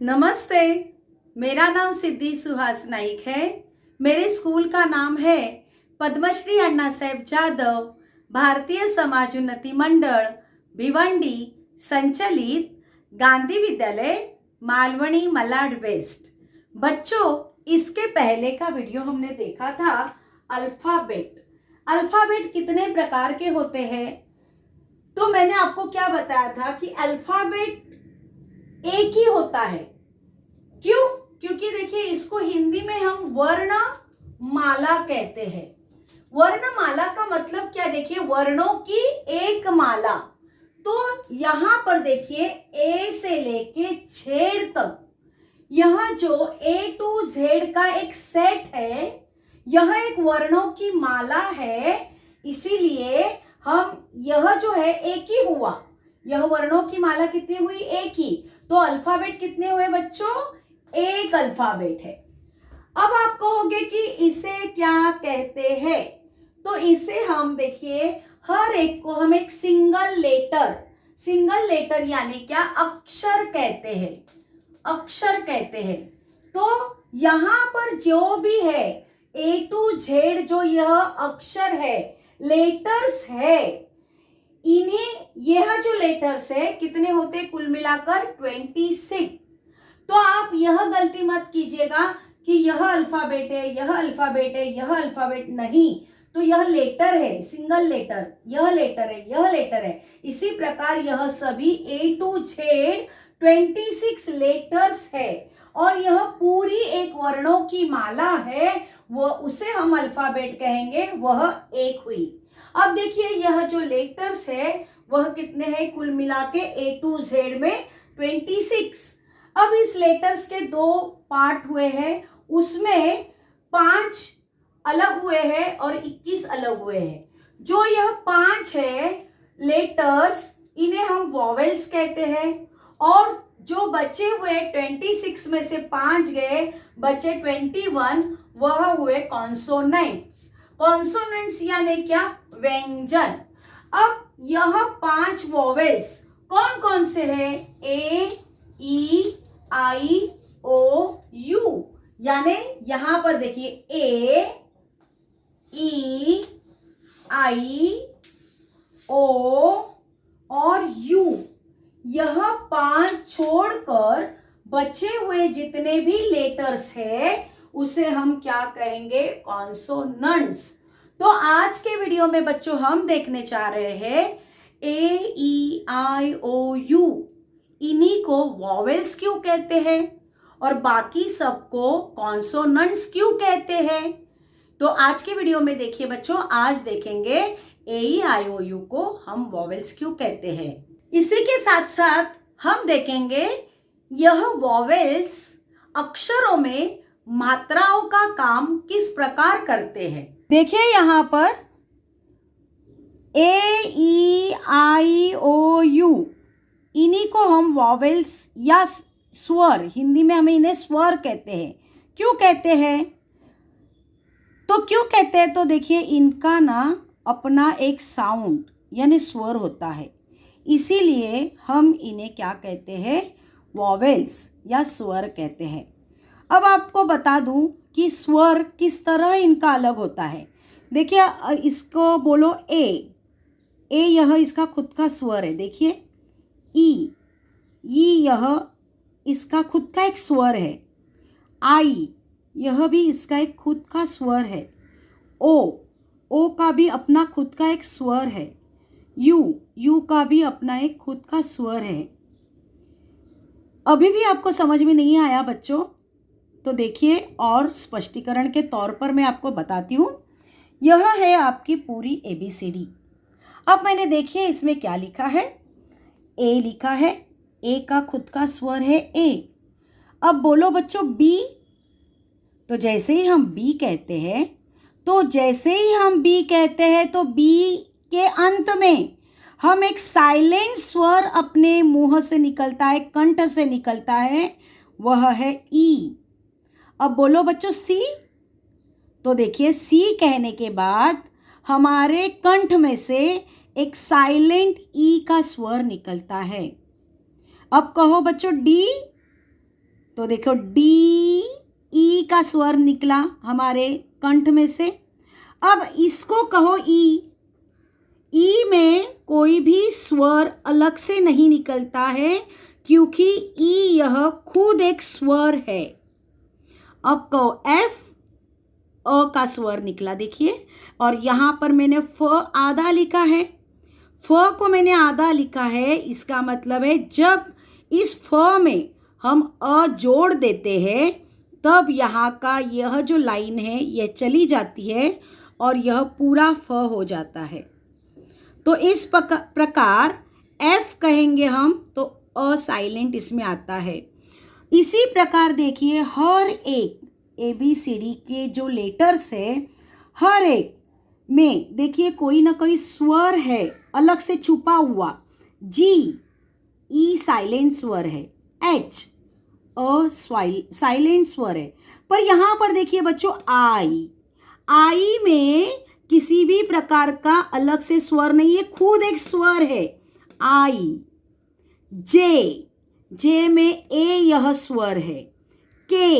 नमस्ते। मेरा नाम सिद्धि सुहास नाइक है। मेरे स्कूल का नाम है पद्मश्री अण्णा साहेब जाधव भारतीय समाज उन्नति मंडल भिवंडी संचालित गांधी विद्यालय मालवनी मलाड वेस्ट। बच्चों, इसके पहले का वीडियो हमने देखा था अल्फाबेट। अल्फाबेट कितने प्रकार के होते हैं? तो मैंने आपको क्या बताया था कि अल्फाबेट एक ही होता है। क्यों? क्योंकि देखिए, इसको हिंदी में हम वर्ण माला कहते हैं। वर्ण माला का मतलब क्या? देखिए, वर्णों की एक माला। तो यहां पर देखिए, ए से लेके जेड तक यह जो A to Z का एक सेट है, यह एक वर्णों की माला है। इसीलिए हम यह जो है एक ही हुआ। यह वर्णों की माला कितनी हुई? एक ही। तो अल्फाबेट कितने हुए बच्चों? एक अल्फाबेट है। अब आप कहोगे कि इसे क्या कहते हैं? तो इसे हम देखिए, हर एक को हम एक सिंगल लेटर यानी क्या? अक्षर कहते हैं। अक्षर कहते हैं। तो यहां पर जो भी है A to Z, जो यह अक्षर है, लेटर्स है, इन्हें यह जो लेटर्स है कितने होते? कुल मिलाकर 26। तो आप यह गलती मत कीजिएगा कि यह अल्फाबेट है, यह अल्फाबेट है, यह अल्फाबेट नहीं। तो यह लेटर है, सिंगल लेटर, यह लेटर है, यह लेटर है। इसी प्रकार यह सभी A to Z 26 लेटर्स है और यह पूरी एक वर्णों की माला है। वह उसे हम अल्फाबेट कहेंगे, वह एक हुई। अब देखिए, यह जो लेटर्स है वह कितने हैं? कुल मिला के A to Z में 26। अब इस लेटर्स के दो पार्ट हुए हैं, उसमें 5 अलग हुए हैं और 21 अलग हुए हैं। जो यह 5 है लेटर्स, इन्हें हम वॉवेल्स कहते हैं। और जो बचे हुए 26 में से 5 गए, बचे 21, वह हुए कॉन्सोनेंट्स। कॉन्सोनेंट्स यानी क्या? व्यंजन। अब यह 5 वॉवेल्स कौन कौन से हैं? A, E, I, O, U। यानी यहां पर देखिए, A, E, I, O और U, यह 5 छोड़कर बचे हुए जितने भी लेटर्स हैं उसे हम क्या कहेंगे? कॉन्सोनेंट्स। तो आज के वीडियो में बच्चों हम देखने जा रहे हैं A, E, I, O, U, इन्हीं को वॉवेल्स क्यों कहते हैं और बाकी सबको कॉन्सोनेंट्स क्यों कहते हैं। तो आज के वीडियो में देखिए बच्चों, आज देखेंगे A, E, I, O, U को हम वॉवेल्स क्यों कहते हैं। इसी के साथ साथ हम देखेंगे यह वॉवेल्स अक्षरों में मात्राओं का काम किस प्रकार करते हैं। देखिए यहां पर A, E, I, O, U, इन्हीं को हम वॉवेल्स या स्वर, हिंदी में हमें इन्हें स्वर कहते हैं। क्यों कहते हैं? तो देखिए, इनका ना अपना एक साउंड यानी स्वर होता है, इसीलिए हम इन्हें क्या कहते हैं? वॉवेल्स या स्वर कहते हैं। अब आपको बता दूं कि स्वर किस तरह इनका अलग होता है। देखिए, इसको बोलो ए, यह इसका खुद का स्वर है। देखिए, ई, यह इसका खुद का एक स्वर है। आई, यह भी इसका एक खुद का स्वर है। ओ का भी अपना खुद का एक स्वर है। यू का भी अपना एक खुद का स्वर है। अभी भी आपको समझ में नहीं आया बच्चों? तो देखिए, और स्पष्टीकरण के तौर पर मैं आपको बताती हूँ। यह है आपकी पूरी ABCD। अब मैंने देखिए इसमें क्या लिखा है? A लिखा है। A का खुद का स्वर है A। अब बोलो बच्चों B। तो जैसे ही हम B कहते हैं तो B के अंत में हम एक साइलेंट स्वर अपने मुंह से निकलता है, कंठ से निकलता है, वह है E। अब बोलो बच्चों C। तो देखिए, C कहने के बाद हमारे कंठ में से एक साइलेंट E का स्वर निकलता है। अब कहो बच्चों D। तो देखो डी ई का स्वर निकला हमारे कंठ में से। अब इसको कहो ई। ई में कोई भी स्वर अलग से नहीं निकलता है क्योंकि ई यह खुद एक स्वर है। अब कहो एफ, अ का स्वर निकला देखिए, और यहां पर मैंने फ आधा लिखा है। फ को मैंने आधा लिखा है, इसका मतलब है जब इस फ में हम अ जोड़ देते हैं तब यहाँ का यह जो लाइन है यह चली जाती है और यह पूरा फ हो जाता है। तो इस प्रकार एफ कहेंगे हम तो अ साइलेंट इसमें आता है। इसी प्रकार देखिए हर एक ABCD के जो लेटर्स है हर एक में देखिए कोई ना कोई स्वर है अलग से छुपा हुआ। जी ई साइलेंट स्वर है, एच अ साइलेंट स्वर है। पर यहाँ पर देखिए बच्चों आई में किसी भी प्रकार का अलग से स्वर नहीं है, खुद एक स्वर है आई। जे में ए यह स्वर है, के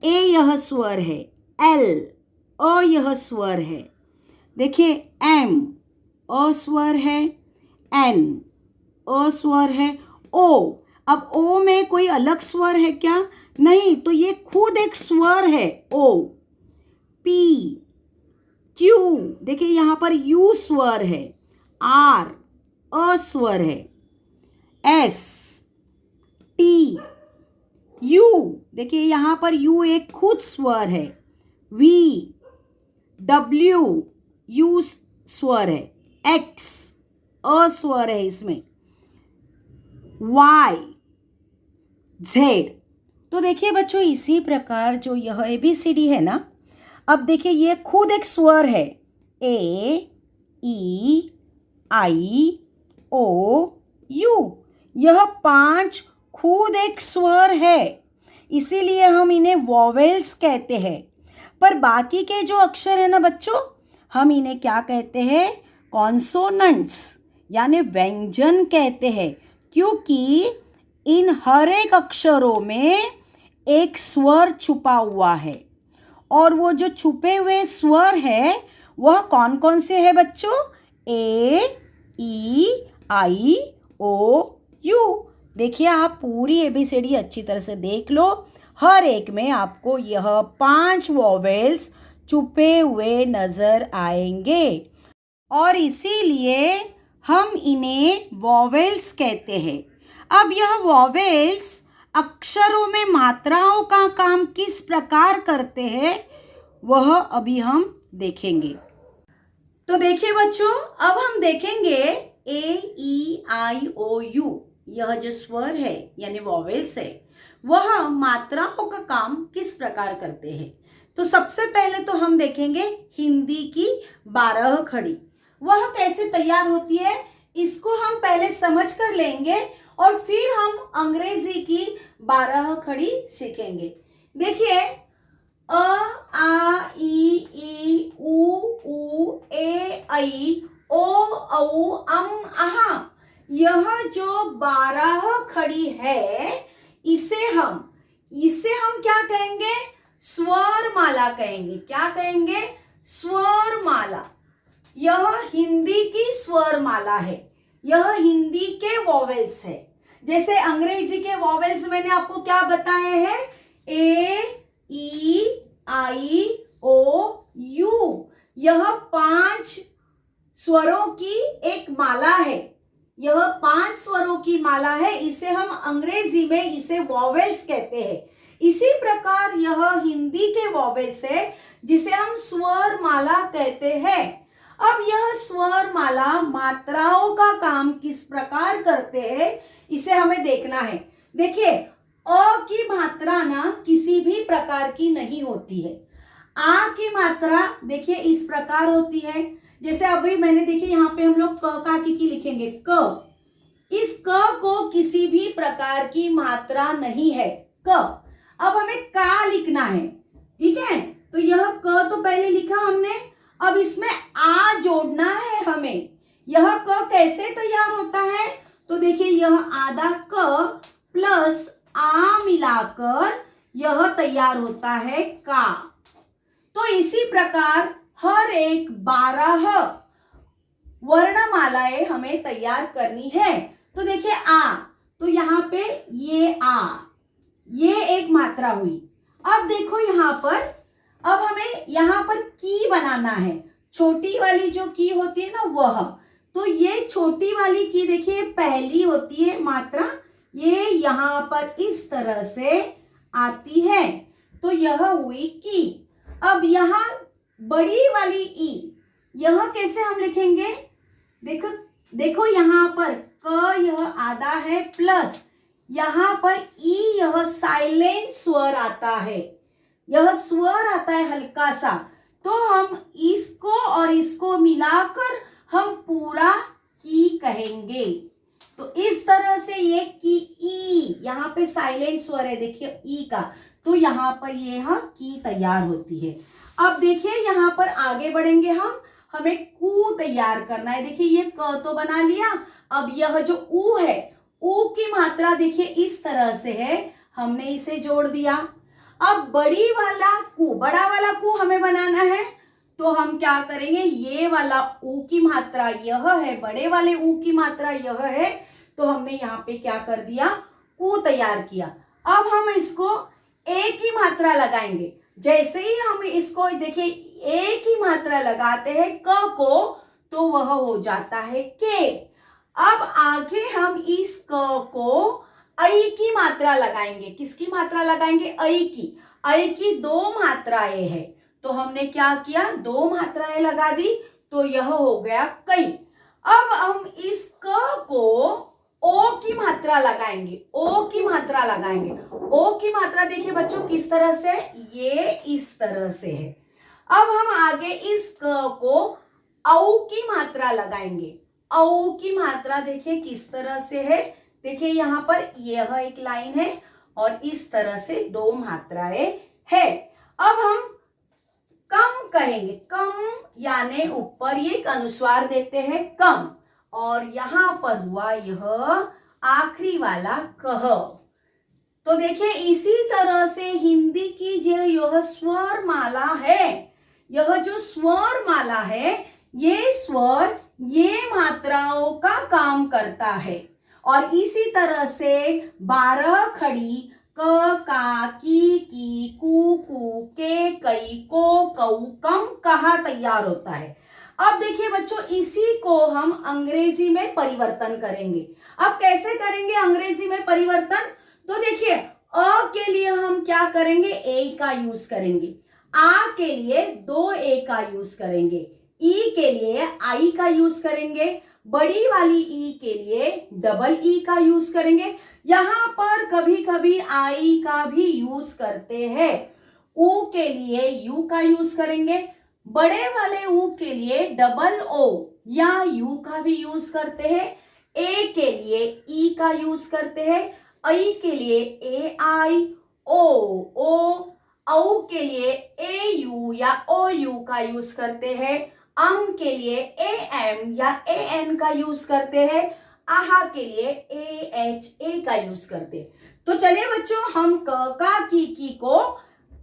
ए यह स्वर है, एल अ यह स्वर है। देखिए एम अ स्वर है, एन अ स्वर है, ओ। अब ओ में कोई अलग स्वर है क्या? नहीं, तो ये खुद एक स्वर है ओ। पी, क्यू, देखिए यहां पर यू स्वर है, आर अ स्वर है, एस, टी, यू, देखिए यहां पर यू एक खुद स्वर है, वी, डब्ल्यू यू स्वर है, एक्स अ स्वर है इसमें, वाई, जेड। तो देखिए बच्चों इसी प्रकार जो यह ABCD है ना, अब देखिए ये खुद एक स्वर है, ए ई आई ओ यू। यह 5 खुद एक स्वर है, इसीलिए हम इन्हें वॉवेल्स कहते हैं। पर बाकी के जो अक्षर है ना बच्चों, हम इन्हें क्या कहते हैं? कॉन्सोनेंट्स यानी व्यंजन कहते हैं, क्योंकि इन हर एक अक्षरों में एक स्वर छुपा हुआ है। और वो जो छुपे हुए स्वर है वह कौन कौन से है बच्चों? ए ई आई ओ यू। देखिए आप पूरी ABCD अच्छी तरह से देख लो, हर एक में आपको यह 5 वॉवेल्स छुपे हुए नजर आएंगे और इसीलिए हम इन्हें वॉवेल्स कहते हैं। अब यह वॉवेल्स अक्षरों में मात्राओं का काम किस प्रकार करते हैं वह अभी हम देखेंगे। तो देखिए बच्चों, अब हम देखेंगे ए ई आई ओ यू, यह जो स्वर है यानी वॉवेल्स है वह मात्राओं का काम किस प्रकार करते हैं। तो सबसे पहले तो हम देखेंगे हिंदी की 12 खड़ी, वह कैसे तैयार होती है इसको हम पहले समझ कर लेंगे और फिर हम अंग्रेजी की 12 खड़ी सीखेंगे। देखिए अ आ ई उ ए ऐ ओ औ अम आहा, यह जो 12 खड़ी है इसे हम क्या कहेंगे? स्वर माला कहेंगे। क्या कहेंगे? स्वर माला। यह हिंदी की स्वर माला है, यह हिंदी के वॉवेल्स है। जैसे अंग्रेजी के वॉवेल्स मैंने आपको क्या बताए हैं? ए ई आई ओ यू, यह 5 स्वरों की एक माला है, यह 5 स्वरों की माला है, इसे हम अंग्रेजी में इसे वॉवेल्स कहते हैं। इसी प्रकार यह हिंदी के वॉवेल्स है जिसे हम स्वर माला कहते हैं। अब यह स्वर माला मात्राओं का काम किस प्रकार करते हैं इसे हमें देखना है। देखिए अ की मात्रा ना किसी भी प्रकार की नहीं होती है। आ की मात्रा देखिए इस प्रकार होती है, जैसे अभी मैंने देखिए यहाँ पे हम लोग क का की लिखेंगे क। इस क को किसी भी प्रकार की मात्रा नहीं है क। अब हमें का लिखना है, ठीक है, तो यह क तो पहले लिखा हमने, अब इसमें आ जोड़ना है हमें। यह क कैसे तैयार होता है? तो देखिए यह आधा क प्लस आ मिलाकर यह तैयार होता है का। तो इसी प्रकार हर एक 12 वर्णमालाएं हमें तैयार करनी है। तो देखिए आ, तो यहाँ पे ये एक मात्रा हुई। अब देखो यहाँ पर, अब हमें यहाँ पर की बनाना है, छोटी वाली जो की होती है ना वह। तो ये छोटी वाली की देखिए पहली होती है मात्रा, ये यहाँ पर इस तरह से आती है, तो यह हुई की। अब यहाँ बड़ी वाली ई, यह कैसे हम लिखेंगे, देखो देखो यहाँ पर क यह आधा है प्लस यहाँ पर ई, यह साइलेंट स्वर आता है, यह स्वर आता है हल्का सा। तो हम इसको और इसको मिलाकर हम पूरा की कहेंगे। तो इस तरह से ये की ई, यहाँ पे साइलेंट स्वर है देखिए ई का, तो यहाँ पर यह की तैयार होती है। अब देखिए यहाँ पर आगे बढ़ेंगे हम, हमें कू तैयार करना है। देखिए ये क तो बना लिया, अब यह जो ऊ है, ऊ की मात्रा देखिए इस तरह से है, हमने इसे जोड़ दिया। अब बड़ी वाला कू, बड़ा वाला कू हमें बनाना है, तो हम क्या करेंगे, ये वाला ऊ की मात्रा यह है, बड़े वाले ऊ की मात्रा यह है, तो हमने यहाँ पे क्या कर दिया, कू तैयार किया। अब हम इसको एक ही मात्रा लगाएंगे। जैसे ही हम इसको देखिए एक ही मात्रा लगाते हैं क को, तो वह हो जाता है के। अब आगे हम इस क को ऐ की मात्रा लगाएंगे। किसकी मात्रा लगाएंगे, ऐ की। ऐ की 2 मात्राएं है, तो हमने क्या किया, 2 मात्राएं लगा दी, तो यह हो गया कई। अब हम इस क को ओ की मात्रा लगाएंगे, ओ की मात्रा लगाएंगे। ओ की मात्रा देखिए बच्चों किस तरह से, ये इस तरह से है। अब हम आगे इस क को औ की मात्रा लगाएंगे। औ की मात्रा देखिए किस तरह से है, देखिए यहाँ पर यह एक लाइन है और इस तरह से 2 मात्राएं है। अब हम कम कहेंगे, कम यानी ऊपर ये एक अनुस्वार देते हैं कम, और यहाँ पर हुआ यह आखिरी वाला कह। तो देखिए इसी तरह से हिंदी की जो यह स्वर माला है, यह जो स्वर माला है, ये स्वर ये मात्राओं का काम करता है। और इसी तरह से 12 खड़ी क, का, की, कू, के, कई, को, कऊ, कम, कहा तैयार होता है। अब देखिए बच्चों इसी को हम अंग्रेजी में परिवर्तन करेंगे। अब कैसे करेंगे अंग्रेजी में परिवर्तन, तो देखिए अ के लिए हम क्या करेंगे, ए का यूज करेंगे। आ के लिए 2 ए का यूज करेंगे। ई के लिए आई का यूज करेंगे। बड़ी वाली ई के लिए डबल ई का यूज करेंगे। यहाँ पर कभी कभी आई का भी यूज करते हैं। ऊ के लिए यू का यूज करेंगे। बड़े वाले ऊ के लिए डबल ओ या यू का भी यूज करते हैं। ए के लिए ई का यूज करते हैं। ऐ के लिए ए आई, ओ, औ के लिए ए यू या ओ यू का यूज करते हैं। अम के लिए ए एम या ए एन का यूज करते हैं। आहा के लिए ए एच ए का यूज करते हैं। तो चलिए बच्चों हम क, का, की को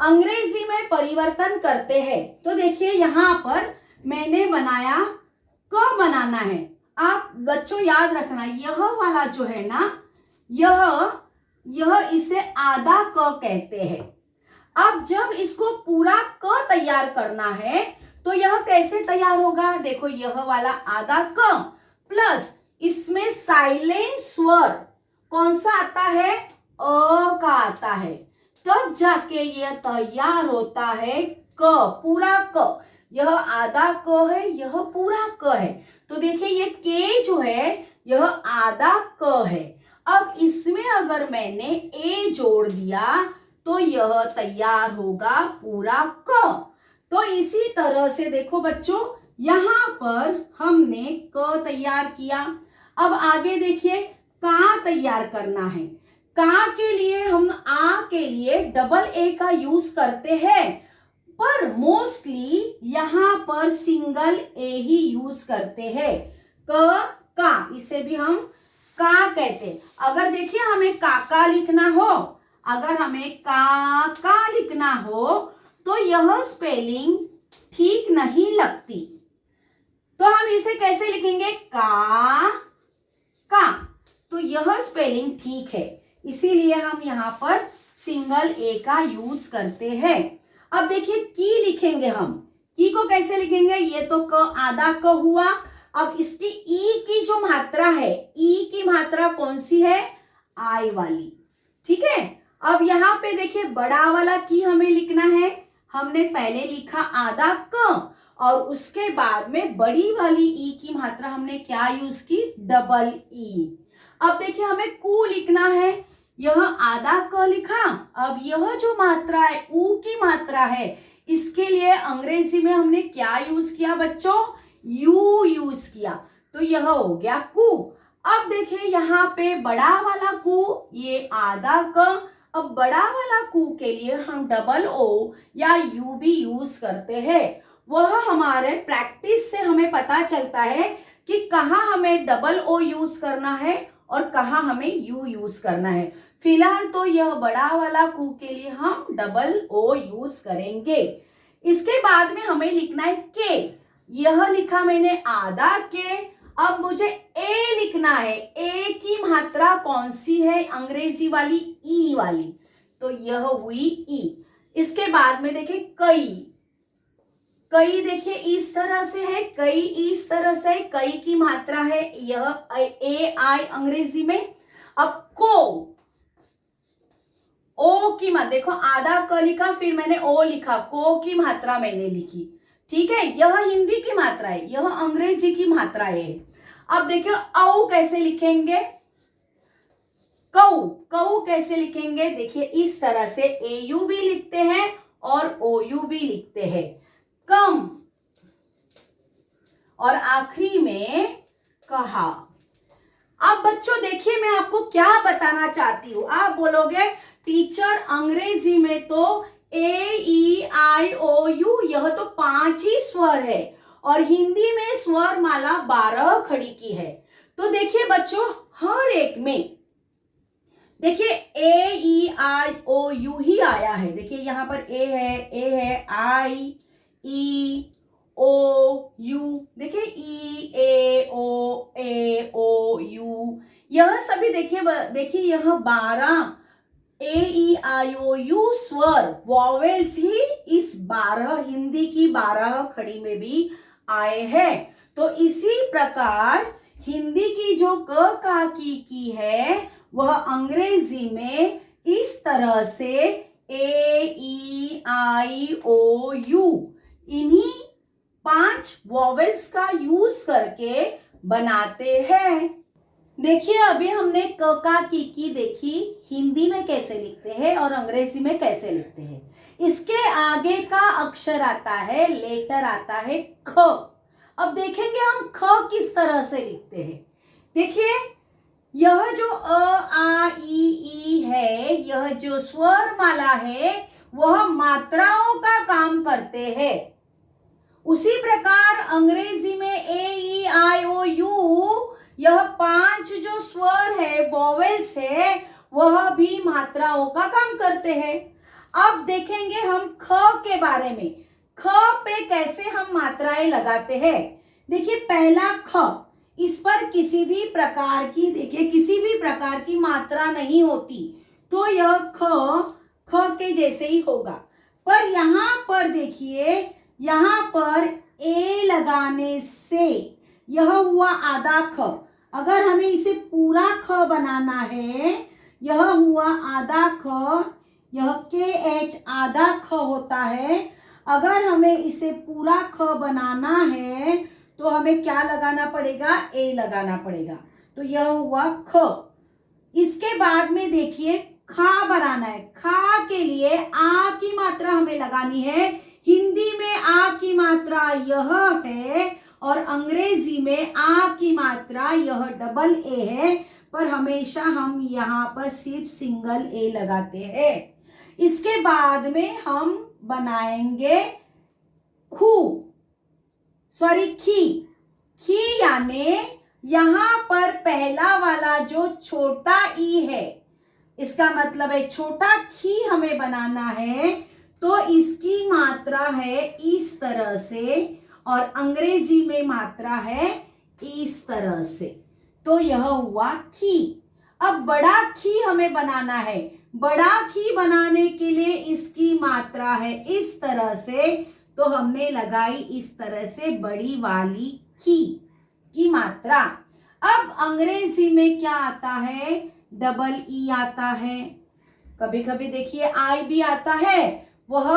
अंग्रेजी में परिवर्तन करते हैं। तो देखिए यहाँ पर मैंने बनाया क बनाना है। आप बच्चों याद रखना यह वाला जो है ना, यह इसे आधा क कहते हैं। अब जब इसको पूरा क तैयार करना है तो यह कैसे तैयार होगा, देखो यह वाला आधा क प्लस इसमें साइलेंट स्वर कौन सा आता है, अ का आता है, तब जाके यह तैयार होता है क, पूरा क। यह आधा क है, यह पूरा क है। तो देखिए ये के जो है यह आधा क है। अब इसमें अगर मैंने ए जोड़ दिया तो यह तैयार होगा पूरा क। तो इसी तरह से देखो बच्चों यहाँ पर हमने क तैयार किया। अब आगे देखिए का तैयार करना है। का के लिए हम आ के लिए डबल ए का यूज करते हैं, पर मोस्टली यहाँ पर सिंगल ए ही यूज करते हैं। क, का, इसे भी हम का कहते हैं। अगर देखिए हमें काका लिखना हो, अगर हमें का लिखना हो तो यह स्पेलिंग ठीक नहीं लगती। तो हम इसे कैसे लिखेंगे? का। तो यह स्पेलिंग ठीक है, इसीलिए हम यहाँ पर सिंगल ए का यूज करते हैं। अब देखिए की लिखेंगे हम। की को कैसे लिखेंगे? ये तो क आधा क हुआ। अब इसकी ई की जो मात्रा है, ई की मात्रा कौन सी है? आई वाली। ठीक है। अब यहाँ पे देखिए बड़ा वाला की हमें लिखना है। हमने पहले लिखा आधा क और उसके बाद में बड़ी वाली ई की मात्रा हमने क्या यूज की? Double E. अब देखिए हमें कू लिखना है। यह आधा क लिखा। अब यह जो मात्रा है ऊ की मात्रा है, इसके लिए अंग्रेजी में हमने क्या यूज किया बच्चों? यू यूज किया। तो यह हो गया कू। अब देखिए यहाँ पे बड़ा वाला कू, ये आधा क। अब बड़ा वाला कू के लिए हम डबल ओ या यू भी यूज करते हैं। वह हमारे प्रैक्टिस से हमें पता चलता है कि कहाँ हमें डबल ओ यूज करना है और कहाँ हमें यू यूज करना है। फिलहाल तो यह बड़ा वाला कू के लिए हम डबल ओ यूज करेंगे। इसके बाद में हमें लिखना है के। यह लिखा मैंने आधा के। अब मुझे ए लिखना है। ए की मात्रा कौन सी है? अंग्रेजी वाली ई वाली। तो यह हुई ई। इसके बाद में देखिए कई। कई देखिए इस तरह से है, कई इस तरह से है, कई की मात्रा है यह ए आई अंग्रेजी में। अब को, ओ की मात्रा देखो, आधा क लिखा फिर मैंने ओ लिखा, को की मात्रा मैंने लिखी। ठीक है, यह हिंदी की मात्रा है, यह अंग्रेजी की मात्रा है। अब देखियो औ कैसे लिखेंगे? कऊ। कऊ कैसे लिखेंगे? देखिए इस तरह से ए यू भी लिखते हैं और ओ यू भी लिखते हैं। कम। और आखिरी में कहा। अब बच्चों देखिए मैं आपको क्या बताना चाहती हूं। आप बोलोगे टीचर अंग्रेजी में तो ए ई आई ओ यू यह तो 5 ही स्वर है और हिंदी में स्वर माला 12 खड़ी की है। तो देखिए बच्चों हर एक में देखिए ए ई आई ओ यू ही आया है। देखिए यहाँ पर ए है आई ई ओ यू। देखिए ई ए ओ यू यह सभी देखिए यह 12 ए ई आई ओ यू स्वर वॉवेल्स ही इस 12 हिंदी की 12 खड़ी में भी आए हैं। तो इसी प्रकार हिंदी की जो क का की है वह अंग्रेजी में इस तरह से ए ई आई ओ यू इन्हीं 5 वॉवेल्स का यूज करके बनाते हैं। देखिए अभी हमने क का की देखी हिंदी में कैसे लिखते हैं और अंग्रेजी में कैसे लिखते हैं। इसके आगे का अक्षर आता है, लेटर आता है ख। अब देखेंगे हम ख किस तरह से लिखते हैं। देखिए यह जो अ आ ई है, यह जो स्वर माला है वह मात्राओं का काम करते हैं। उसी प्रकार अंग्रेजी में ए ई आई ओ यू यह 5 जो स्वर है वॉवेल्स है वह भी मात्राओं का काम करते हैं। अब देखेंगे हम ख के बारे में। ख पे कैसे हम मात्राएं लगाते हैं। देखिए पहला ख, इस पर किसी भी प्रकार की मात्रा नहीं होती, तो यह ख के जैसे ही होगा। पर यहाँ पर देखिए, यहाँ पर ए लगाने से यह हुआ आधा ख। अगर हमें इसे पूरा ख बनाना है, यह हुआ आधा ख, यह के एच आधा ख होता है। अगर हमें इसे पूरा ख बनाना है तो हमें क्या लगाना पड़ेगा? ए लगाना पड़ेगा। तो यह हुआ ख। इसके बाद में देखिए खा बनाना है। खा के लिए आ की मात्रा हमें लगानी है। हिंदी में आ की मात्रा यह है और अंग्रेजी में आ की मात्रा यह डबल ए है, पर हमेशा हम यहाँ पर सिर्फ सिंगल ए लगाते हैं। इसके बाद में हम बनाएंगे खी। खी यानी यहाँ पर पहला वाला जो छोटा ई है, इसका मतलब है छोटा खी हमें बनाना है, तो इसकी मात्रा है इस तरह से और अंग्रेजी में मात्रा है इस तरह से। तो यह हुआ खी। अब बड़ा खी हमें बनाना है। बड़ा खी बनाने के लिए इसकी मात्रा है इस तरह से, तो हमने लगाई इस तरह से बड़ी वाली खी की मात्रा। अब अंग्रेजी में क्या आता है, डबल ई आता है, कभी कभी देखिए आई भी आता है। वह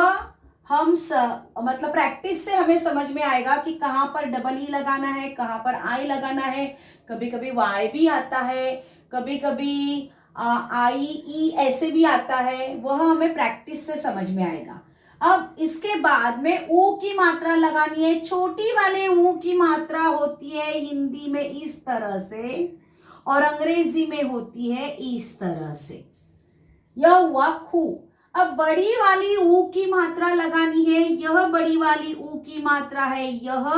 हम मतलब प्रैक्टिस से हमें समझ में आएगा कि कहाँ पर डबल ई लगाना है, कहाँ पर आई लगाना है। कभी कभी वाई भी आता है, कभी कभी आई ई ऐसे भी आता है, वह हमें प्रैक्टिस से समझ में आएगा। अब इसके बाद में ऊ की मात्रा लगानी है। छोटी वाले ऊ की मात्रा होती है हिंदी में इस तरह से और अंग्रेजी में होती है इस तरह से। यह हुआ खू। अब बड़ी वाली ऊ की मात्रा लगानी है। यह बड़ी वाली ऊ की मात्रा है यह,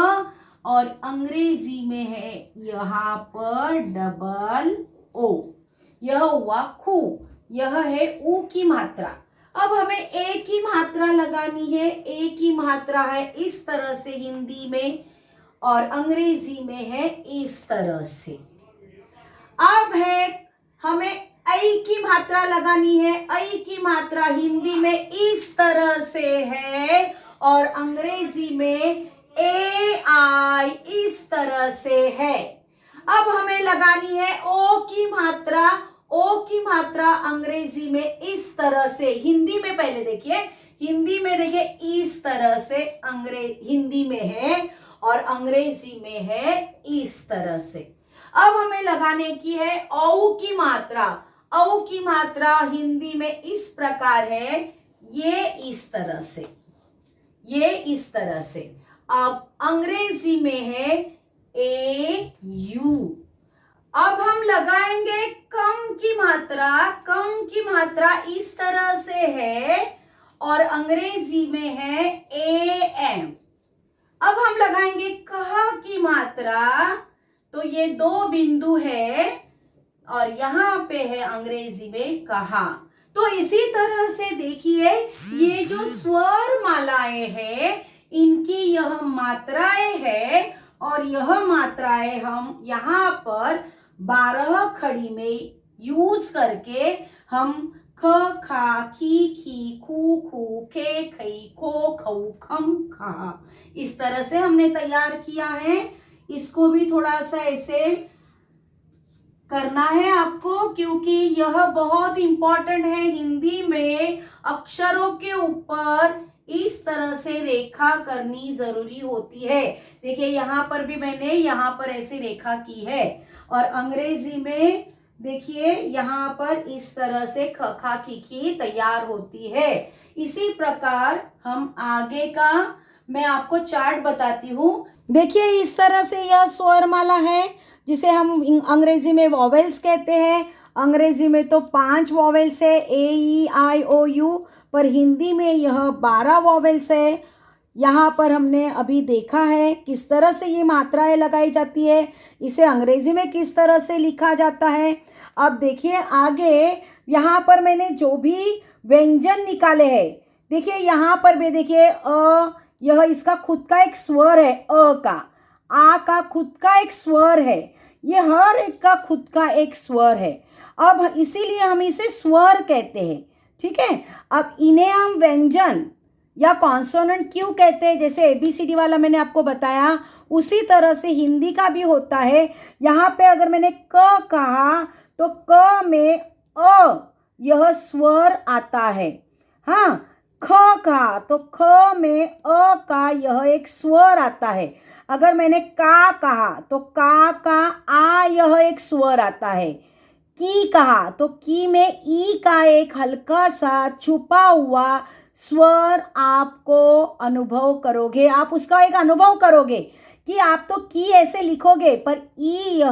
और अंग्रेजी में है यहाँ पर डबल ओ। यह हुआ खू। यह है ऊ की मात्रा। अब हमें ए की मात्रा लगानी है। ए की मात्रा है इस तरह से हिंदी में और अंग्रेजी में है इस तरह से। अब है हमें ऐ की मात्रा लगानी है। ऐ की मात्रा हिंदी में इस तरह से है और अंग्रेजी में ए आई इस तरह से है। अब हमें लगानी है ओ की मात्रा। ओ की मात्रा अंग्रेजी में इस तरह से, हिंदी में पहले देखिए, हिंदी में देखिए इस तरह से हिंदी में है और अंग्रेजी में है इस तरह से। अब हमें लगाने की है औ की मात्रा। औ की मात्रा हिंदी में इस प्रकार है, ये इस तरह से, ये इस तरह से। अब अंग्रेजी में है ए यू। अब हम लगाएंगे कम की मात्रा। कम की मात्रा इस तरह से है और अंग्रेजी में है ए एम। अब हम लगाएंगे कहा की मात्रा, तो ये दो बिंदु है और यहाँ पे है अंग्रेजी में कहा। तो इसी तरह से देखिए ये जो स्वर मालाएं हैं इनकी यह मात्राएं है और यह मात्राएं हम यहाँ पर 12 खड़ी में यूज करके हम ख खा खी खी खू खू खे खई खो खऊ खम खा इस तरह से हमने तैयार किया है। इसको भी थोड़ा सा ऐसे करना है आपको, क्योंकि यह बहुत इंपॉर्टेंट है। हिंदी में अक्षरों के ऊपर इस तरह से रेखा करनी जरूरी होती है। देखिए यहाँ पर भी मैंने यहाँ पर ऐसे रेखा की है और अंग्रेजी में देखिए यहाँ पर इस तरह से ख खा की तैयार होती है। इसी प्रकार हम आगे का मैं आपको चार्ट बताती हूँ। देखिए इस तरह से यह स्वरमाला है जिसे हम अंग्रेजी में वॉवेल्स कहते हैं। अंग्रेजी में तो 5 वॉवेल्स है, ए ई आई ओ यू, पर हिंदी में यह 12 वॉवेल्स है। यहाँ पर हमने अभी देखा है किस तरह से ये मात्राएं लगाई जाती है, इसे अंग्रेजी में किस तरह से लिखा जाता है। अब देखिए आगे यहाँ पर मैंने जो भी व्यंजन निकाले हैं, देखिए यहाँ पर भी देखिए यह इसका खुद का एक स्वर है, अ का, आ का खुद का एक स्वर है, ये हर एक का खुद का एक स्वर है। अब इसीलिए हम इसे स्वर कहते हैं, ठीक है। अब इन्हें हम व्यंजन या कॉन्सोनेंट क्यों कहते हैं, जैसे ABCD वाला मैंने आपको बताया, उसी तरह से हिंदी का भी होता है। यहाँ पे अगर मैंने क कहा तो क में अ यह स्वर आता है। हाँ, ख कहा तो ख में अ का यह एक स्वर आता है। अगर मैंने का कहा तो का आ यह एक स्वर आता है। की कहा तो की में ई का एक हल्का सा छुपा हुआ स्वर आपको अनुभव करोगे, आप उसका एक अनुभव करोगे कि आप तो की ऐसे लिखोगे पर ई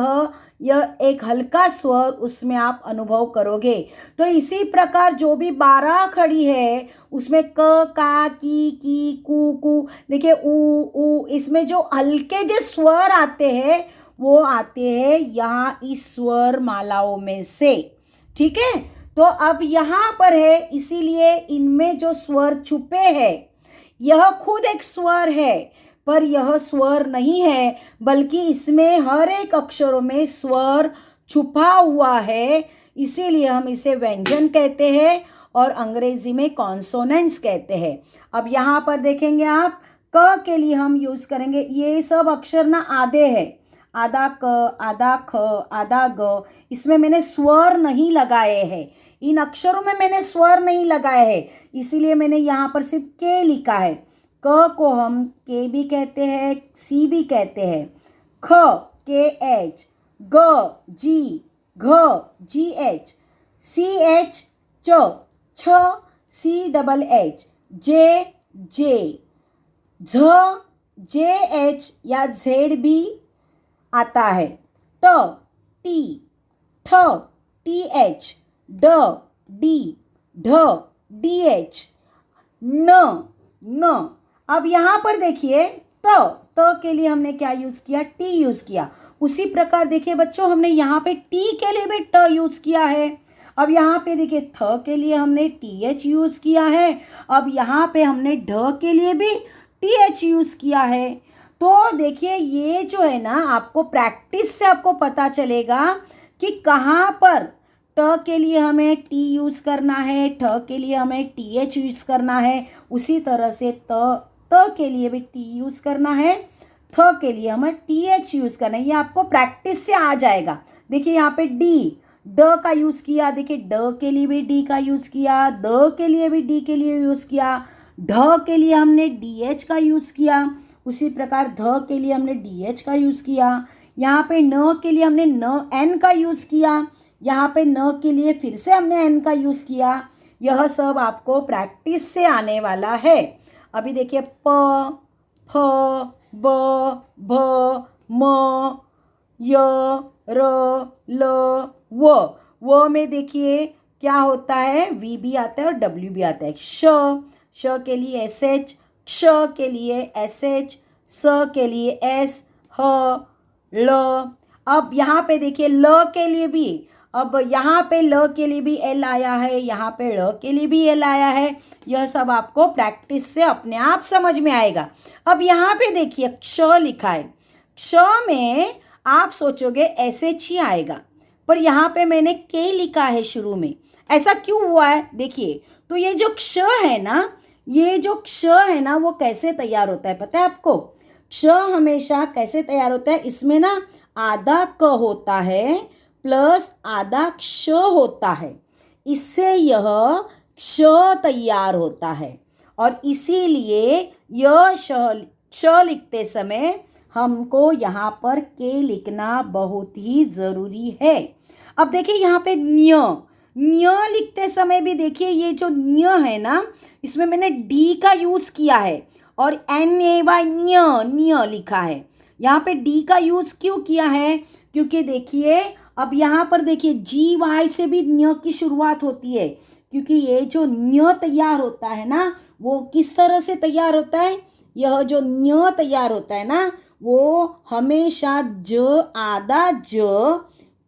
यह एक हल्का स्वर उसमें आप अनुभव करोगे। तो इसी प्रकार जो भी 12 खड़ी है उसमें क का की कू देखिए ऊ इसमें जो हल्के जो स्वर आते हैं वो आते हैं यहाँ इस स्वर मालाओं में से। ठीक है, तो अब यहाँ पर है, इसीलिए इनमें जो स्वर छुपे हैं, यह खुद एक स्वर है, पर यह स्वर नहीं है, बल्कि इसमें हर एक अक्षरों में स्वर छुपा हुआ है, इसीलिए हम इसे व्यंजन कहते हैं और अंग्रेजी में कॉन्सोनेंट्स कहते हैं। अब यहाँ पर देखेंगे आप, क के लिए हम यूज़ करेंगे, ये सब अक्षर ना आधे हैं, आधा क, आधा ख, आधा ग, इसमें मैंने स्वर नहीं लगाए हैं, इन अक्षरों में मैंने स्वर नहीं लगाए हैं, इसीलिए मैंने यहाँ पर सिर्फ के लिखा है। क को हम के भी कहते हैं, सी भी कहते हैं, ख के एच, ग जी, घ जी एच, सी एच च, छ सी डबल एच, जे जे, झ जे एच या जेड भी आता है, ट टी, ठ टी एच, ड डी, ढ डी एच, न न। अब यहाँ पर देखिए, त के लिए हमने क्या यूज़ किया, टी यूज़ किया। उसी प्रकार देखिए बच्चों, हमने यहाँ पे टी के लिए भी ट यूज़ किया है। अब यहाँ पे देखिए थ के लिए हमने टी एच यूज़ किया है, अब यहाँ पे हमने ढ के लिए भी टी एच यूज़ किया है। तो देखिए ये जो है ना, आपको प्रैक्टिस से आपको पता चलेगा कि कहाँ पर ट के लिए हमें टी यूज़ करना है, ठ के लिए हमें टी एच यूज़ करना है, उसी तरह से त के लिए भी टी यूज़ करना है, थ के लिए हमें टी एच यूज़ करना है। ये आपको प्रैक्टिस से आ जाएगा। देखिए यहाँ पे डी, ड का यूज़ किया, देखिए ड के लिए भी डी का यूज़ किया, द के लिए भी डी के लिए यूज़ किया, ढ के लिए हमने डी एच का यूज़ किया, उसी प्रकार ध के लिए हमने डी एच का यूज़ किया, यहाँ पे न के लिए हमने न एन का यूज़ किया, यहाँ पे न के लिए फिर से हमने एन का यूज़ किया। यह सब आपको प्रैक्टिस से आने वाला है। अभी देखिए प, फ, ब, भ, म, य, र, ल, व में देखिए क्या होता है, वी भी आता है और डब्ल्यू भी आता है। श के लिए एस एच, क्ष के लिए एस एच, स के लिए एस, ह, ल। अब यहाँ पे देखिए ल के लिए भी, अब यहाँ पे ल के लिए भी एल आया है, यहाँ पे ल के लिए भी एल आया है। यह सब आपको प्रैक्टिस से अपने आप समझ में आएगा। अब यहाँ पे देखिए क्ष लिखा है, क्ष में आप सोचोगे एस एच ही आएगा, पर यहाँ पे मैंने के लिखा है शुरू में, ऐसा क्यों हुआ है देखिए। तो ये जो क्ष है ना, ये जो क्ष है ना, वो कैसे तैयार होता है पता है आपको? क्ष हमेशा कैसे तैयार होता है, इसमें ना आधा क होता है प्लस आधा क्ष होता है, इससे यह क्ष तैयार होता है। और इसीलिए यह क्ष लिखते समय हमको यहाँ पर के लिखना बहुत ही ज़रूरी है। अब देखिए यहाँ पे न्य लिखते समय भी देखिए, ये जो न्य है ना, इसमें मैंने डी का यूज़ किया है और एन ए वाई न्य लिखा है। यहाँ पे डी का यूज़ क्यों किया है, क्योंकि देखिए अब यहाँ पर देखिए जी वाई से भी न्य की शुरुआत होती है, क्योंकि ये जो न्य तैयार होता है ना, वो किस तरह से तैयार होता है, यह जो न्य तैयार होता है ना, वो हमेशा ज आधा ज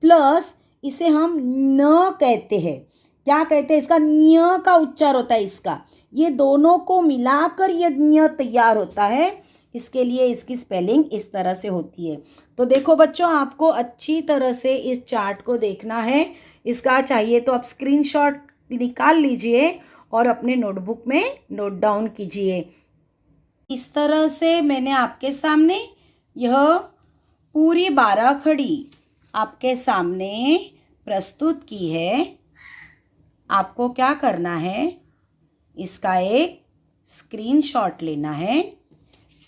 प्लस इसे हम न कहते हैं, क्या कहते हैं, इसका न्य का उच्चार होता है इसका, ये दोनों को मिलाकर ये न्य तैयार होता है, इसके लिए इसकी स्पेलिंग इस तरह से होती है। तो देखो बच्चों, आपको अच्छी तरह से इस चार्ट को देखना है। इसका चाहिए तो आप स्क्रीनशॉट निकाल लीजिए और अपने नोटबुक में नोट डाउन कीजिए। इस तरह से मैंने आपके सामने यह पूरी 12 खड़ी आपके सामने प्रस्तुत की है। आपको क्या करना है, इसका एक स्क्रीनशॉट लेना है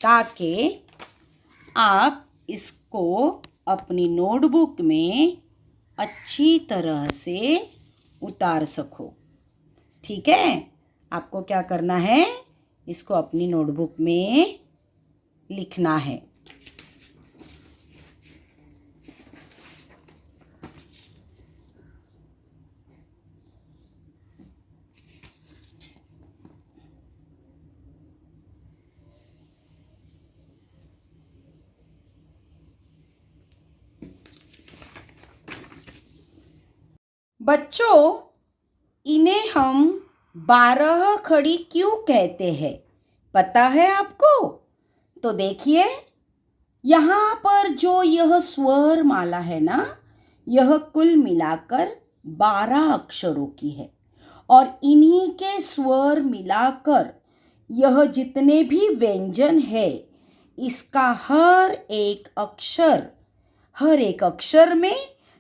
ताकि आप इसको अपनी नोटबुक में अच्छी तरह से उतार सको। ठीक है, आपको क्या करना है, इसको अपनी नोटबुक में लिखना है। बच्चों, इन्हें हम 12 खड़ी क्यों कहते हैं, पता है आपको? तो देखिए, यहाँ पर जो यह स्वर माला है ना, यह कुल मिलाकर 12 अक्षरों की है और इन्हीं के स्वर मिलाकर यह जितने भी व्यंजन है, इसका हर एक अक्षर में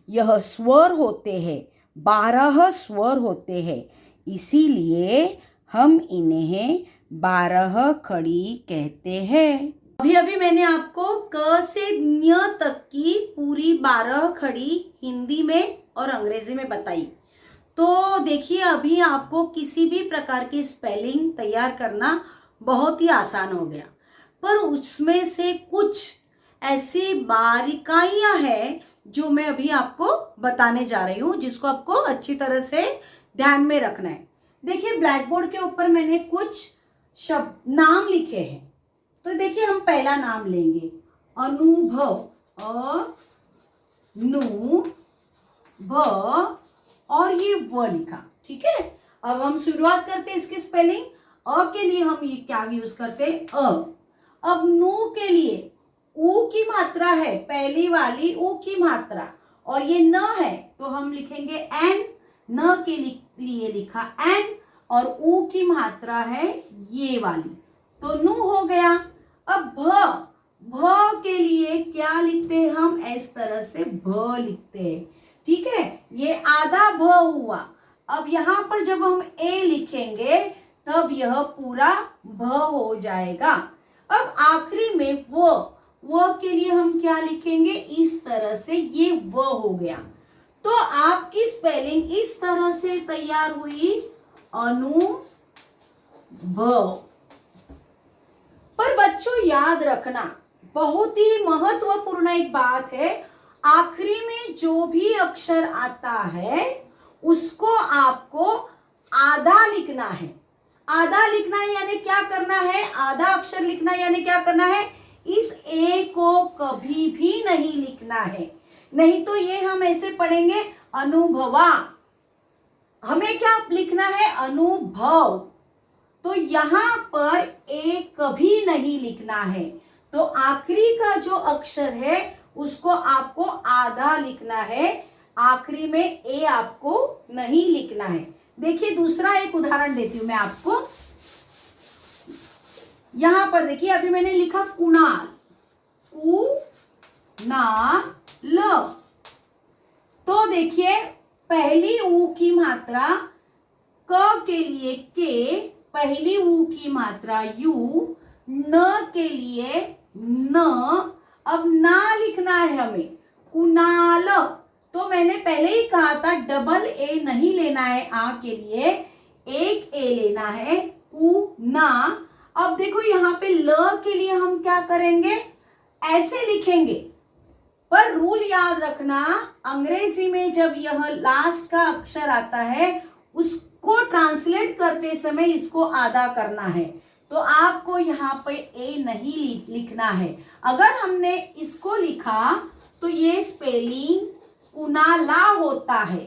यह स्वर होते हैं, 12 स्वर होते हैं। इसीलिए हम इन्हें 12 खड़ी कहते हैं। अभी अभी मैंने आपको क से ञ तक की पूरी 12 खड़ी हिंदी में और अंग्रेजी में बताई। तो देखिए, अभी आपको किसी भी प्रकार की स्पेलिंग तैयार करना बहुत ही आसान हो गया, पर उसमें से कुछ ऐसी बारीकाइयां हैं जो मैं अभी आपको बताने जा रही हूँ, जिसको आपको अच्छी तरह से ध्यान में रखना है। देखिए, ब्लैक बोर्ड के ऊपर मैंने कुछ शब्द नाम लिखे हैं। तो देखिए, हम पहला नाम लेंगे अनुभव, भ और ये व लिखा, ठीक है। अब हम शुरुआत करते हैं इसकी स्पेलिंग। अ के लिए हम ये क्या यूज करते हैं, अ। अब नु के लिए ऊ की मात्रा है, पहली वाली ऊ की मात्रा, और ये न है तो हम लिखेंगे एन। न के लिए लिखा एन और ऊ की मात्रा है ये वाली, तो नु हो गया। अब भ के लिए क्या लिखते हैं हम, इस तरह से भ लिखते हैं, ठीक है। ये आधा भ हुआ। अब यहाँ पर जब हम ए लिखेंगे तब यह पूरा भ हो जाएगा। अब आखिरी में वो के लिए हम क्या लिखेंगे, इस तरह से, ये व हो गया। तो आपकी स्पेलिंग इस तरह से तैयार हुई, अनुभव। पर बच्चों, याद रखना, बहुत ही महत्वपूर्ण एक बात है, आखिरी में जो भी अक्षर आता है उसको आपको आधा लिखना है। आधा लिखना है यानी क्या करना है, आधा अक्षर लिखना है यानी क्या करना है, इस ए को कभी भी नहीं लिखना है, नहीं तो ये हम ऐसे पढ़ेंगे अनुभवा। हमें क्या लिखना है, अनुभव। तो यहाँ पर ए कभी नहीं लिखना है, तो आखिरी का जो अक्षर है उसको आपको आधा लिखना है, आखिरी में ए आपको नहीं लिखना है। देखिए, दूसरा एक उदाहरण देती हूं मैं आपको। यहां पर देखिए, अभी मैंने लिखा कुणाल, ल। तो देखिए, पहली ऊ की मात्रा क के लिए के, पहली ऊ की मात्रा यू, न के लिए न। अब ना लिखना है हमें, कुणाल। तो मैंने पहले ही कहा था डबल ए नहीं लेना है, आ के लिए एक ए लेना है, कुना। अब देखो, यहाँ पे ल के लिए हम क्या करेंगे, ऐसे लिखेंगे, पर रूल याद रखना, अंग्रेजी में जब यह लास्ट का अक्षर आता है उसको ट्रांसलेट करते समय इसको आधा करना है, तो आपको यहाँ पे ए नहीं लिखना है। अगर हमने इसको लिखा तो ये स्पेलिंग कुनाला होता है,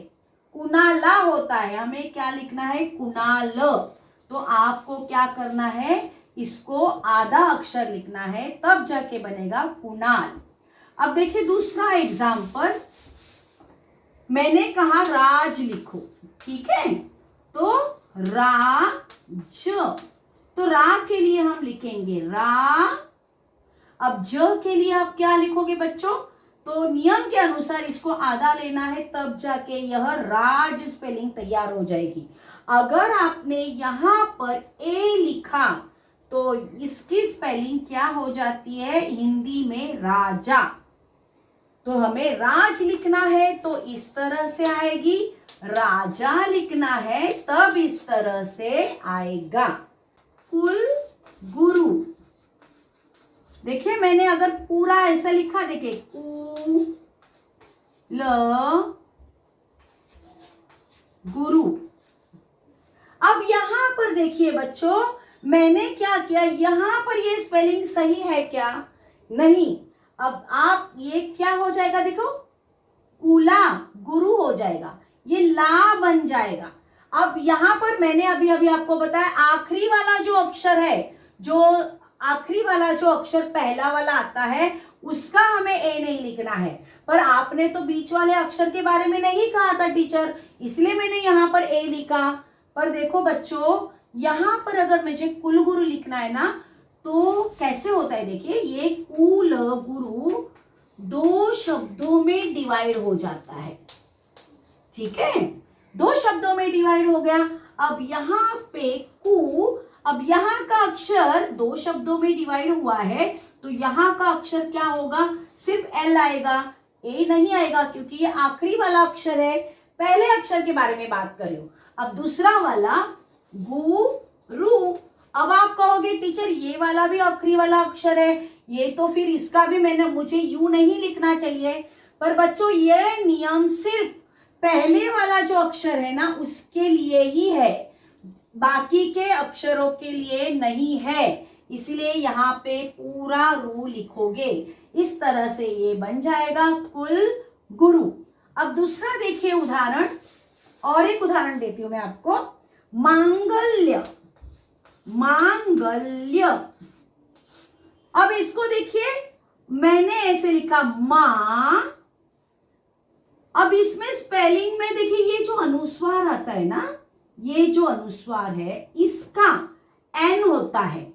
कुनाला होता है। हमें क्या लिखना है, कुनाल। तो आपको क्या करना है, इसको आधा अक्षर लिखना है, तब जाके बनेगा कुणाल। अब देखिए, दूसरा एग्जाम्पल, मैंने कहा राज लिखो, ठीक है। तो राज, तो रा के लिए हम लिखेंगे रा। अब ज के लिए आप क्या लिखोगे बच्चों, तो नियम के अनुसार इसको आधा लेना है, तब जाके यह राज स्पेलिंग तैयार हो जाएगी। अगर आपने यहाँ पर ए लिखा तो इसकी स्पेलिंग क्या हो जाती है हिंदी में, राजा। तो हमें राज लिखना है तो इस तरह से आएगी, राजा लिखना है तब इस तरह से आएगा। कुल गुरु, देखिए मैंने अगर पूरा ऐसा लिखा, देखिए कु ल गुरु। अब यहां पर देखिए बच्चों, मैंने क्या किया, यहां पर ये स्पेलिंग सही है क्या, नहीं। अब आप ये क्या हो जाएगा, देखो कुला गुरु हो जाएगा। ये ला बन जाएगा। अब यहाँ पर मैंने अभी अभी आपको बताया आखिरी वाला जो अक्षर है, जो आखिरी वाला जो अक्षर पहला वाला आता है उसका हमें ए नहीं लिखना है, पर आपने तो बीच वाले अक्षर के बारे में नहीं कहा था टीचर, इसलिए मैंने यहाँ पर ए लिखा। पर देखो बच्चों, यहाँ पर अगर मुझे कुलगुरु लिखना है ना तो कैसे होता है, देखिए ये कुल गुरु दो शब्दों में डिवाइड हो जाता है, ठीक है, दो शब्दों में डिवाइड हो गया। अब यहाँ पे कु, अब यहाँ का अक्षर दो शब्दों में डिवाइड हुआ है तो यहाँ का अक्षर क्या होगा, सिर्फ एल आएगा, ए नहीं आएगा, क्योंकि ये आखिरी वाला अक्षर है। पहले अक्षर के बारे में बात कर रही हूं। अब दूसरा वाला गु रू, अब आप कहोगे टीचर ये वाला भी आखिरी वाला अक्षर है, ये तो फिर इसका भी मुझे यू नहीं लिखना चाहिए। पर बच्चों ये नियम सिर्फ पहले वाला जो अक्षर है ना उसके लिए ही है, बाकी के अक्षरों के लिए नहीं है, इसलिए यहाँ पे पूरा रू लिखोगे। इस तरह से ये बन जाएगा कुल गुरु। अब दूसरा देखिए उदाहरण, और एक उदाहरण देती हूं मैं आपको, मांगल्य, मांगल्य। अब इसको देखिए मैंने ऐसे लिखा मां, अब इसमें स्पेलिंग में देखिए ये जो अनुस्वार आता है ना, ये जो अनुस्वार है इसका एन होता है,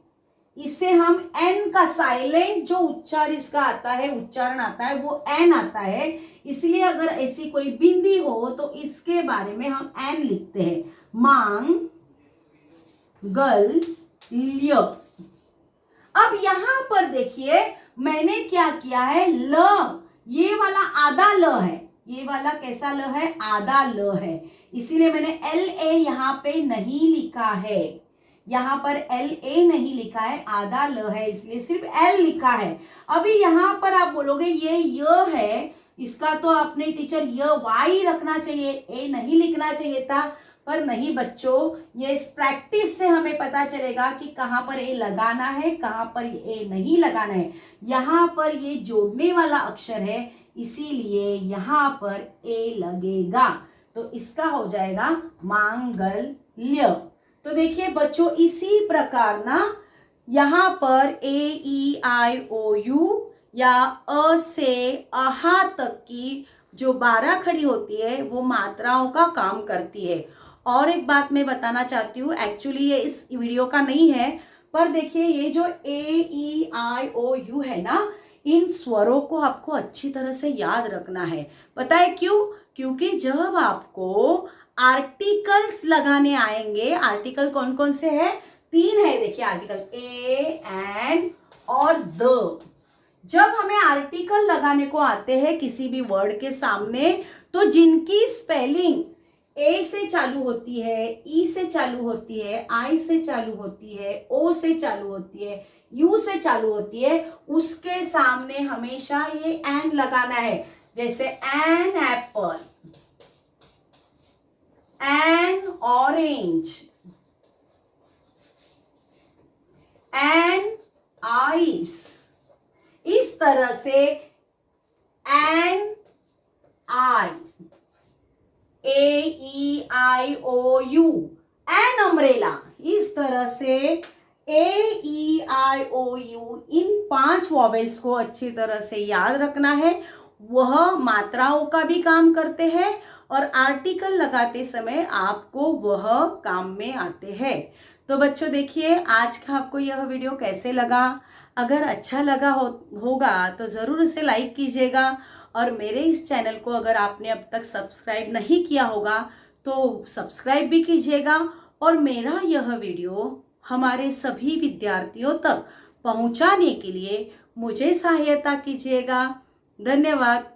इसे हम एन का साइलेंट जो उच्चार इसका आता है, उच्चारण आता है वो एन आता है, इसलिए अगर ऐसी कोई बिंदी हो तो इसके बारे में हम एन लिखते हैं, मांग गल ल्य। अब यहां पर देखिए मैंने क्या किया है, ल, ये वाला आधा ल है, ये वाला कैसा ल है, आधा ल है, इसीलिए मैंने एल ए यहाँ पे नहीं लिखा है, यहाँ पर एल ए नहीं लिखा है, आधा ल है, इसलिए सिर्फ एल लिखा है। अभी यहाँ पर आप बोलोगे ये य है, इसका तो आपने टीचर य वाई रखना चाहिए, ए नहीं लिखना चाहिए था, पर नहीं बच्चों, ये इस प्रैक्टिस से हमें पता चलेगा कि कहाँ पर ए लगाना है, कहाँ पर ए नहीं लगाना है। यहाँ पर ये जोड़ने वाला अक्षर है, इसीलिए यहाँ पर ए लगेगा, तो इसका हो जाएगा मांगल्य। तो देखिए बच्चों इसी प्रकार ना यहाँ पर ए ई आई ओ यू या अ से अहा तक की जो 12 खड़ी होती है वो मात्राओं का काम करती है। और एक बात मैं बताना चाहती हूँ, एक्चुअली ये इस वीडियो का नहीं है, पर देखिए ये जो ए ई आई ओ यू है ना, इन स्वरों को आपको अच्छी तरह से याद रखना है। पता है क्यों? क्योंकि जब आपको आर्टिकल्स लगाने आएंगे, आर्टिकल कौन कौन से हैं? 3 है, देखिए आर्टिकल ए एंड और द। जब हमें आर्टिकल लगाने को आते हैं किसी भी वर्ड के सामने, तो जिनकी स्पेलिंग ए से चालू होती है, ई से चालू होती है, आई से चालू होती है, ओ से चालू होती है, यू से चालू होती है, उसके सामने हमेशा ये एन लगाना है। जैसे an apple, an orange, an ice, इस तरह से an I, A E I O U, an umbrella, इस तरह से ए E I O you, in 5 vowels को अच्छी तरह से याद रखना है। वह मात्राओं का भी काम करते हैं और आर्टिकल लगाते समय आपको वह काम में आते हैं। तो बच्चों देखिए आज का आपको यह वीडियो कैसे लगा? अगर अच्छा लगा होगा तो ज़रूर इसे लाइक कीजिएगा, और मेरे इस चैनल को अगर आपने अब तक सब्सक्राइब नहीं किया होगा तो सब्सक्राइब भी कीजिएगा, और मेरा यह वीडियो हमारे सभी विद्यार्थियों तक पहुंचाने के लिए मुझे सहायता कीजिएगा। धन्यवाद।